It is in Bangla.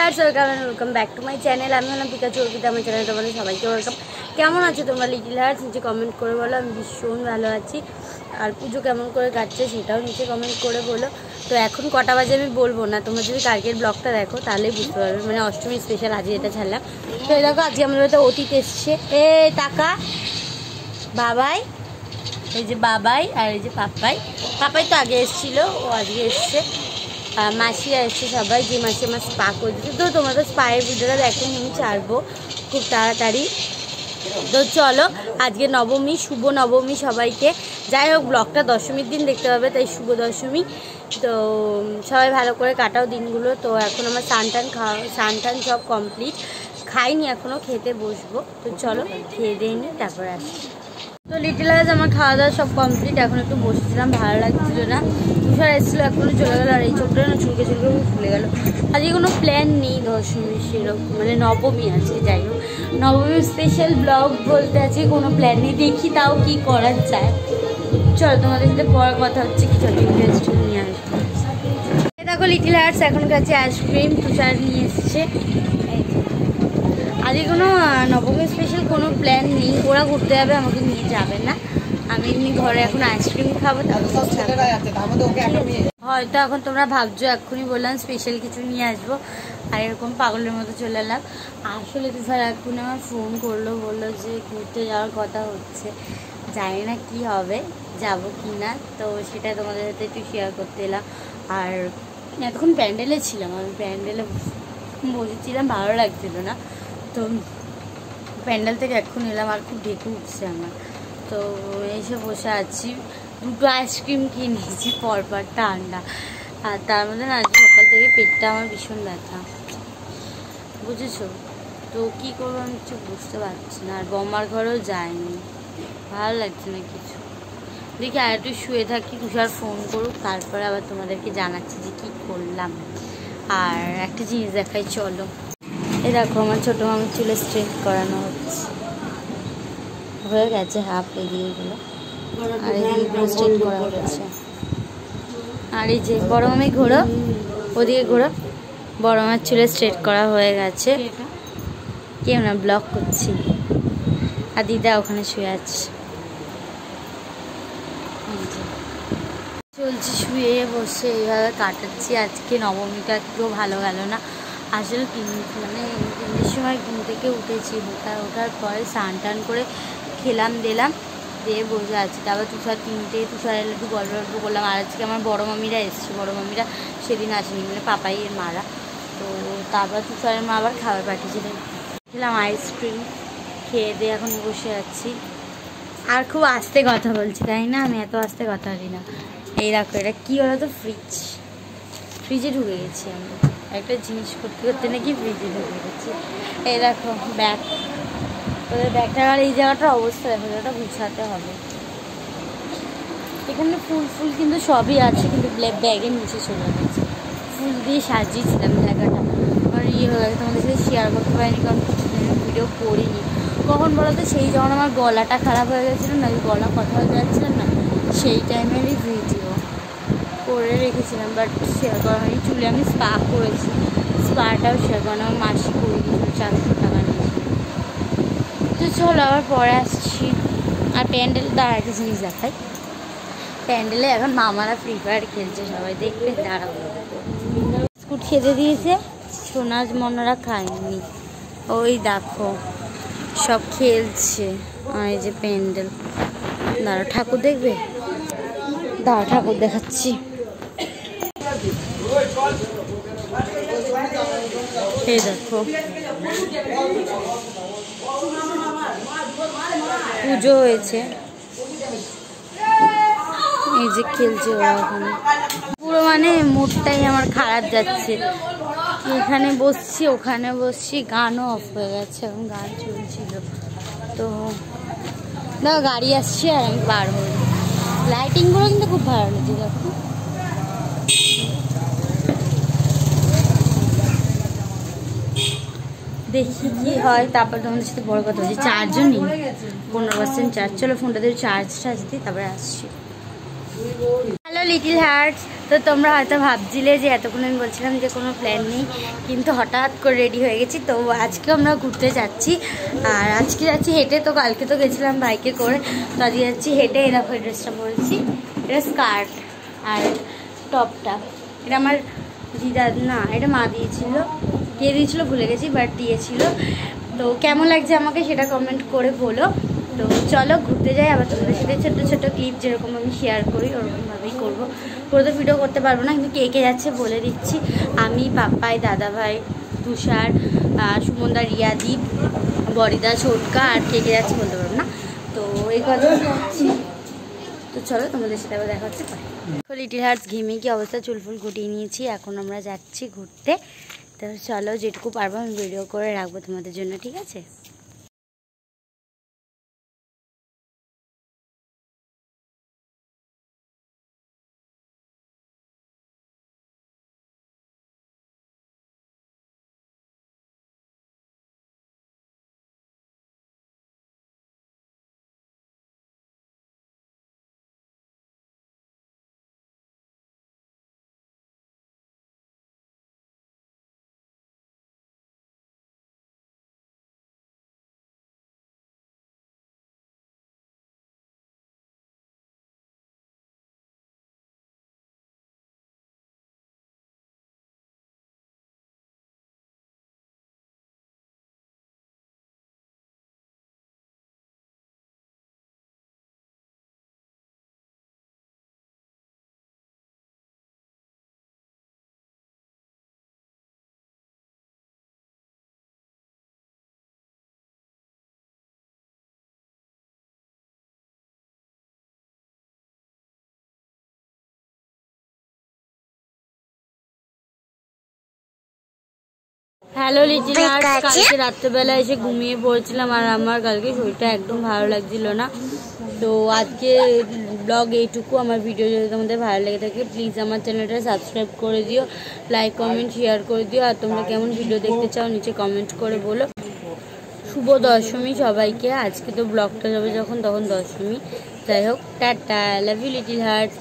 Hertz welcome back to my channel. আমি হলাম পিকাচু অর্পিতা। আমার চ্যানেল তোমাদের সবাইকে ওয়েলকাম। কেমন আছো তোমরা লিটিল হার্টস? নিচে কমেন্ট করে বলো। আমি ভীষণ ভালো আছি। আর পুজো কেমন করে কাটছে সেটাও নিচে কমেন্ট করে বলো। তো এখন কটা বাজে আমি বলবো না, তোমরা যদি কালকের ব্লগটা দেখো তাহলেই বুঝতে পারবে। মানে অষ্টমী স্পেশাল আজকে এটা ছাড়লাম। তো এই দেখো আজকে আমাদের বাড়িতে অতীত এসছে। টাকা বাবাই, এই যে বাবাই আর এই যে পাপাই তো আগে এসেছিলো, ও আজকে এসছে। মাসিরা এসছে সবাই, যে মাসি আমার স্পা করে দিচ্ছে। তো তোমরা তো স্পায়ের ভিডিওটা দেখো, আমি ছাড়বো খুব তাড়াতাড়ি। তো চলো, আজকে নবমী, শুভ নবমী সবাইকে। যাই হোক, ব্লগটা দশমীর দিন দেখতে পাবে, তাই শুভ দশমী। তো সবাই ভালো করে কাটাও দিনগুলো। তো এখন আমার স্নান টান সব কমপ্লিট, খাইনি এখনও, খেতে বসবো। তো চলো খেয়ে দিয়ে নিই, তারপরে আসি। তো লিটিল হার্টস আমার খাওয়া দাওয়া সব কমপ্লিট। এখন একটু বসেছিলাম, ভালো লাগছিল না। তুষার এসেছিলো, এখনও চলে গেলো। আর এই ছোটটা না চুলকে ফুলে গেল। আজকে কোনো প্ল্যান নেই দশমী সেরকম, মানে নবমী আছে। যাই হোক, নবমী স্পেশাল ব্লগ বলতে আজকে কোনো প্ল্যান নেই, দেখি তাও কি করা যায়। চলো তোমাদের সাথে পরে কথা হচ্ছে, কি চলো ইন্টারেস্টিং নিয়ে আসবো। দেখো লিটিল হার্টস এখন কাছে আইসক্রিম তুষার নিয়ে এসছে। আজকে কোনো নবমী স্পেশাল কোনো প্ল্যান নেই। ওরা ঘুরতে যাবে, আমাকে নিয়ে যাবে না। আমি এমনি ঘরে এখন আইসক্রিম খাবো। হয়তো এখন তোমরা ভাবছো এক্ষুনি বললাম স্পেশাল কিছু নিয়ে আসবো, আর এরকম পাগলের মতো চলে এলাম। আসলে তুষার এখন আমার ফোন করলো, বললো যে ঘুরতে যাওয়ার কথা হচ্ছে, জানি না কি হবে, যাব কি না। তো সেটা তোমাদের সাথে একটু শেয়ার করতে এলাম। আর এতক্ষণ প্যান্ডেলে ছিলাম, আমি প্যান্ডেলে বসেছিলাম, ভালো লাগছিল না। তো প্যান্ডেল থেকে এখন এলাম, আর খুব ঢেকে উঠছে আমার। তো এসে বসে আছি, দুটো আইসক্রিম কিনে নিয়েছি পরপর ঠান্ডা। আর তার মধ্যে না আজকে সকাল থেকে পেটটা আমার ভীষণ ব্যথা, বুঝেছো? তো কী করবো আমি কিছু বুঝতে পারছি না। আর বম্মার ঘরেও যায়নি, ভালো লাগছে না কিছু। দেখি আর একটু শুয়ে থাকি, তুষার ফোন করুক, তারপরে আবার তোমাদেরকে জানাচ্ছি যে কী করলাম। আর একটা জিনিস দেখাই, চলো। এই দেখো আমার ছোটো মামির চুলে স্ট্রেট করানো হচ্ছে, হয়ে গেছে হাফ এদিকেগুলো, আর এদিকেগুলো স্ট্রেট করা হচ্ছে। আর এই যে বড় মামি ঘোরো, ওদিকে ঘোরো। বড় মামার চুলে স্ট্রেট করা হয়ে গেছে। কেউ না, ব্লগ করছি। আর দিদা ওখানে শুয়ে আছে। চলছি শুয়ে বসে, এইভাবে কাটাচ্ছি। আজকে নবমীটা একটু ভালো গেল না। আসলে মানে 3টের সময় ঘুম থেকে উঠেছি, ওঠার পরে স্নান টান করে খেলাম দিলাম, দিয়ে বসে আছি। তারপর তুষার এলে একটু গল্প করলাম। আর আজকে আমার বড়ো মামিরা এসছে, বড়ো মামিরা সেদিন আসেনি, মানে পাপাইয়ের মারা। তো তারপর তুষারের মা আবার খাবার পাঠিয়েছিলেন, খেলাম আইসক্রিম, খেয়ে দিয়ে এখন বসে আছি। আর খুব আস্তে কথা বলছি, তাই না? আমি এত আস্তে কথা বলি না। এই দেখো, এটা কী হলো তো, ফ্রিজে ঢুকে গেছি আমি। একটা জিনিস করতে করতে নাকি ফ্রিজে ঢুকে গেছি। এই দেখো ব্যাগ, ওদের ব্যাগটা। আর এই জায়গাটার অবস্থা দেখো, জায়গাটা গুছাতে হবে। এখানে ফুল কিন্তু সবই আছে, কিন্তু ব্যাগের নিচে চলে গেছে। ফুল দিয়ে সাজিয়েছিলাম জায়গাটা, আমার হয়ে গেছে। তোমাদের সাথে শেয়ার করতে পারিনি, কারণ কিছুদিন ভিডিও করিনি। কখন বলো তো, সেই যখন আমার গলাটা খারাপ হয়ে গেছিলো না, গলা কথা হয়ে যাচ্ছিলাম না, সেই টাইমেরই ভিডিও করে রেখেছিলাম, বাট শেয়ার করা হয়নি। চুলে আমি স্পা করেছি, স্পাটাও শেয়ার করানো, আমার মাসি করে দিয়েছিল, 400 টাকা নিয়েছিল। তো চলো আবার পরে আসছি। আর প্যান্ডেল একটা জিনিস দেখাই, প্যান্ডেলে এখন মামারা ফ্রি ফায়ার খেলছে, সবাই দেখবে, দাঁড়াও। বিস্কুট খেতে দিয়েছে, সোনার মনারা খায়নি। ওই দেখো সব খেলছে। আর এই যে প্যান্ডেল, দাঁড়া ঠাকুর দেখবে, দাঁড়া ঠাকুর দেখাচ্ছি। এই দেখো পুজো হয়েছে, এই যে খেলছে ওরা ওখানে। পুরো মানে মুডটাই আমার খারাপ যাচ্ছে। এখানে বসছি, ওখানে বসছি, গানও অফ হয়ে গেছে, এখন গান চলছিল। তো দেখো গাড়ি আসছে আর আমি বার হই। লাইটিংগুলো কিন্তু খুব ভালো লাগছে, দেখো। দেখি কি হয়, তারপর তোমাদের সাথে বড় কথা হচ্ছে। চার্জও নেই, 15% চার্জ। চলো ফোনটা দিয়ে চার্জটা দিই, তারপরে আসছি। হ্যালো লিটিল হার্টস, তো তোমরা হয়তো ভাবছিলে যে এতক্ষণ আমি বলছিলাম যে কোনো প্ল্যান নেই, কিন্তু হঠাৎ করে রেডি হয়ে গেছি। তো আজকে আমরা ঘুরতে যাচ্ছি, আর আজকে যাচ্ছি হেঁটে। তো কালকে তো গেছিলাম বাইকে করে, তো আজকে যাচ্ছি হেঁটে। এরকম ড্রেসটা পরেছি, এটা স্কার্ট আর টপটা এটা আমার দিদা না, এটা মা দিয়েছিল, দিয়ে দিয়েছিলো ভুলে গেছি, বাট দিয়েছিল। তো কেমন লাগছে আমাকে সেটা কমেন্ট করে বলো। তো চলো ঘুরতে যাই, আবার তোমাদের সাথে ছোটো ছোটো ক্লিপ যেরকম আমি শেয়ার করি ওরকমভাবেই করবো। পুরো তো ভিডিও করতে পারবো না, কিন্তু কে কে যাচ্ছে বলে দিচ্ছি। আমি, পাপ্পাই, দাদাভাই, তুষার, সুমনদা, রিয়াদীপ, বড়িদা, ছোটকা, আর কে কে যাচ্ছে বলতে পারবো না। তো এই কথা যাচ্ছি। তো চলো তোমাদের সাথে আবার দেখা হচ্ছে। লিটিল হার্টস ঘেমে কি অবস্থা, চুলফুল গুটিয়ে নিয়েছি, এখন আমরা যাচ্ছি ঘুরতে। তো চলো যেটুকু পারবো আমি ভিডিও করে রাখবো তোমাদের জন্য, ঠিক আছে? হ্যালো লিটিল হার্টস, কালকে রাত্রেবেলা এসে ঘুমিয়ে পড়েছিলাম, আর আমার কালকে শরীরটা একদম ভালো লাগছিল না। তো আজকে ব্লগ এইটুকু। আমার ভিডিও যদি তোমাদের ভালো লেগে থাকে প্লিজ আমার চ্যানেলটা সাবস্ক্রাইব করে দিও, লাইক কমেন্ট শেয়ার করে দিও, আর তোমরা কেমন ভিডিও দেখতে চাও নিচে কমেন্ট করে বলো। শুভ দশমী সবাইকে। আজকে তো ব্লগটা যাবে যখন তখন দশমী। যাই হোক, tata, love you little hertz.